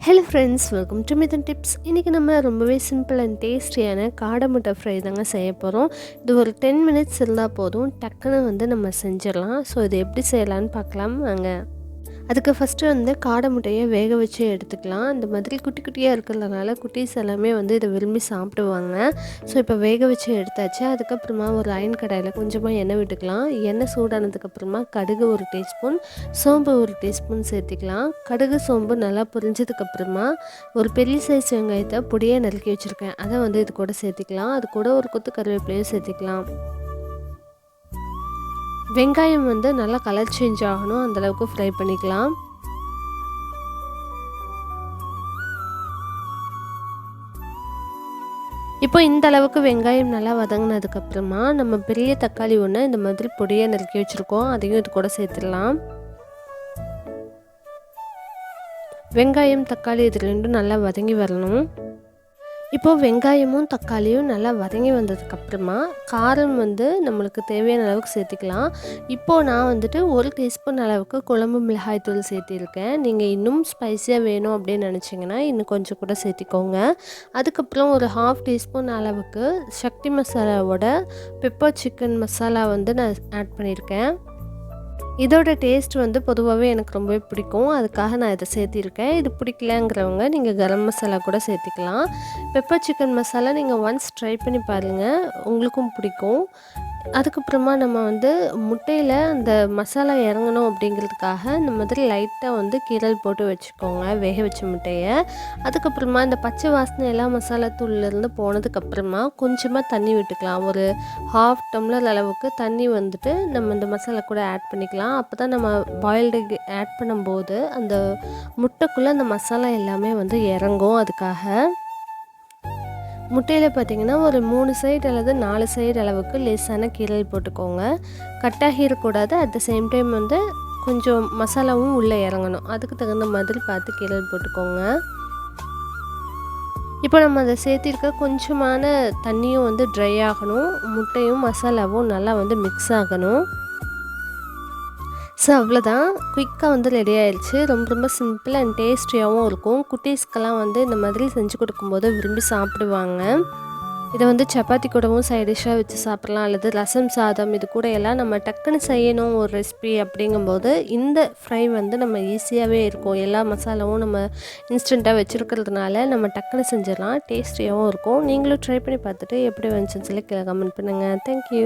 Hello friends, welcome to Mithuntips. இன்னைக்கு நம்ம ரொம்பவே சிம்பிள் அண்ட் டேஸ்டியான காடை முட்டை ஃப்ரை தாங்க செய்ய போகிறோம். இது ஒரு 10 மினிட்ஸ் இருந்தால் போதும், டக்குன்னு வந்து நம்ம செஞ்சிடலாம். ஸோ இது எப்படி செய்யலான்னு பார்க்கலாம் வாங்க. அதுக்கு ஃபஸ்ட்டு வந்து காடை முட்டையை வேக வச்சு எடுத்துக்கலாம். இந்த மாதிரி குட்டி குட்டியாக இருக்கிறதுனால குட்டீஸ் எல்லாமே வந்து இதை விரும்பி சாப்பிடுவாங்க. ஸோ இப்போ வேக வச்சு எடுத்தாச்சு. அதுக்கப்புறமா ஒரு அயன் கடாயில் கொஞ்சமாக எண்ணெய் விட்டுக்கலாம். எண்ணெய் சூடானதுக்கப்புறமா கடுகு 1 டீஸ்பூன், சோம்பு 1 டீஸ்பூன் சேர்த்துக்கலாம். கடுகு சோம்பு நல்லா பொரிஞ்சதுக்கப்புறமா ஒரு பெரிய சைஸ் வெங்காயத்தை பொடியாக நறுக்கி வச்சுருக்கேன், அதை வந்து இது கூட சேர்த்துக்கலாம். அது கூட ஒரு கொத்து கருவேப்பிலையும் சேர்த்துக்கலாம். வெங்காயம் வந்து நல்லா கலர் சேஞ்ச் ஆகணும், அந்தளவுக்கு ஃப்ரை பண்ணிக்கலாம். இப்போ இந்த அளவுக்கு வெங்காயம் நல்லா வதங்கினதுக்கப்புறமா நம்ம பெரிய தக்காளி ஒன்று இந்த மாதிரி பொடியாக நறுக்கி வச்சுருக்கோம், அதையும் இது கூட சேர்த்துடலாம். வெங்காயம் தக்காளி இது ரெண்டும் நல்லா வதங்கி வரணும். இப்போது வெங்காயமும் தக்காளியும் நல்லா வதங்கி வந்ததுக்கப்புறமா காரம் வந்து நம்மளுக்கு தேவையான அளவுக்கு சேர்த்துக்கலாம். இப்போது நான் வந்துட்டு 1 டீஸ்பூன் அளவுக்கு குழம்பு மிளகாய் தூள் சேர்த்திருக்கேன். நீங்கள் இன்னும் ஸ்பைஸியாக வேணும் அப்படின்னு நினச்சிங்கன்னா இன்னும் கொஞ்சம் கூட சேர்த்திக்கோங்க. அதுக்கப்புறம் ஒரு 1/2 டீஸ்பூன் அளவுக்கு சக்தி மசாலாவோட பெப்பர் சிக்கன் மசாலா வந்து நான் ஆட் பண்ணியிருக்கேன். இதோட டேஸ்ட் வந்து பொதுவாகவே எனக்கு ரொம்பவே பிடிக்கும், அதுக்காக நான் இதை சேர்த்திருக்கேன். இது பிடிக்கலங்கிறவங்க நீங்கள் கரம் மசாலா கூட சேர்த்துக்கலாம். பெப்பர் சிக்கன் மசாலா நீங்கள் ஒன்ஸ் ட்ரை பண்ணி பாருங்கள், உங்களுக்கும் பிடிக்கும். அதுக்கப்புறமா நம்ம வந்து முட்டையில் அந்த மசாலா இறங்கணும் அப்படிங்கிறதுக்காக இந்த மாதிரி லைட்டாக வந்து கீரல் போட்டு வச்சுக்கோங்க வேக வச்ச முட்டையை. அதுக்கப்புறமா இந்த பச்சை வாசனை எல்லாம் மசாலா தூள்லேருந்து போனதுக்கப்புறமா கொஞ்சமாக தண்ணி விட்டுக்கலாம். ஒரு 1/2 டம்ளர் அளவுக்கு தண்ணி வந்துட்டு நம்ம இந்த மசாலா கூட ஆட் பண்ணிக்கலாம். அப்போ தான் நம்ம பாயில்டு எக் ஆட் பண்ணும்போது அந்த முட்டைக்குள்ளே அந்த மசாலா எல்லாமே வந்து இறங்கும். அதுக்காக முட்டையில் பார்த்திங்கன்னா ஒரு 3 சைடு அல்லது 4 சைடு அளவுக்கு லேசான கீரல் போட்டுக்கோங்க. கட்டாகிடக்கூடாது. அட் த சேம் டைம் வந்து கொஞ்சம் மசாலாவும் உள்ளே இறங்கணும், அதுக்கு தகுந்த மாதிரி பார்த்து கீரல் போட்டுக்கோங்க. இப்போ நம்ம அதை சேர்த்திருக்க கொஞ்சமான தண்ணியும் வந்து ட்ரை ஆகணும், முட்டையும் மசாலாவும் நல்லா வந்து மிக்ஸ் ஆகணும். ஸோ அவ்வளோதான், குயிக்காக வந்து ரெடி ஆயிடுச்சு. ரொம்ப சிம்பிள் அண்ட் டேஸ்டியாகவும் இருக்கும். குட்டீஸ்க்கெல்லாம் வந்து இந்த மாதிரி செஞ்சு கொடுக்கும்போது விரும்பி சாப்பிடுவாங்க. இதை வந்து சப்பாத்தி கூடவும் சைட் டிஷ்ஷாக வச்சு சாப்பிட்லாம், அல்லது ரசம் சாதம் இது கூட எல்லாம் நம்ம டக்குன்னு செய்யணும் ஒரு ரெசிபி அப்படிங்கும்போது இந்த ஃப்ரை வந்து நம்ம ஈஸியாகவே இருக்கும். எல்லா மசாலாவும் நம்ம இன்ஸ்டண்ட்டாக வச்சுருக்கிறதுனால நம்ம டக்குன்னு செஞ்சிடலாம், டேஸ்டியாகவும் இருக்கும். நீங்களும் ட்ரை பண்ணி பார்த்துட்டு எப்படி வந்துச்சுன்னு சொல்லி கீழே கமெண்ட் பண்ணுங்கள். தேங்க்யூ.